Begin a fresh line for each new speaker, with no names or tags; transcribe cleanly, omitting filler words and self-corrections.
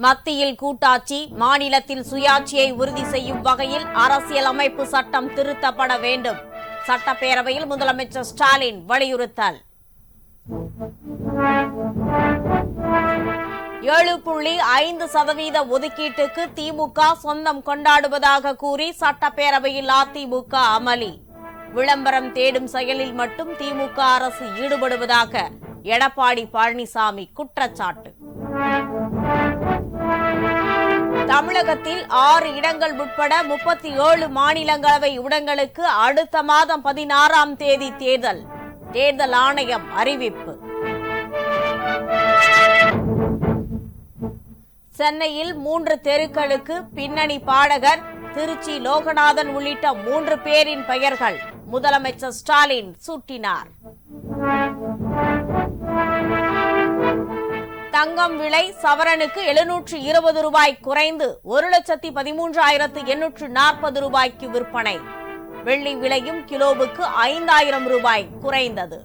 மத்தியில் கூட்டாட்சி, மாநிலத்தில் சுயாட்சியை உறுதி செய்யும் வகையில் அரசியலமைப்பு சட்டம் திருத்தப்பட வேண்டும். சட்டப்பேரவையில் முதலமைச்சர் ஸ்டாலின் வலியுறுத்தல். 7.5% ஒதுக்கீட்டுக்கு திமுக சொந்தம் கொண்டாடுவதாக கூறி சட்டப்பேரவையில் அதிமுக அமளி. விளம்பரம் தேடும் செயலில் மட்டும் திமுக அரசு ஈடுபடுவதாக எடப்பாடி பழனிசாமி குற்றச்சாட்டு. தமிழகத்தில் 6 இடங்கள் உட்பட 37 மாநிலங்களவை இடங்களுக்கு அடுத்த மாதம் 16ஆம் தேதி தேர்தல். தேர்தல் ஆணையம் அறிவிப்பு. சென்னையில் 3 தெருக்களுக்கு பின்னணி பாடகர் திருச்சி லோகநாதன் உள்ளிட்ட 3 பேரின் பெயர்கள் முதலமைச்சர் ஸ்டாலின் சூட்டினார். தங்கம் விலை சவரனுக்கு 720 ரூபாய் குறைந்து 1,13,840 ரூபாய்க்கு விற்பனை. வெள்ளி விலையும் கிலோவுக்கு 5,000 ரூபாய் குறைந்தது.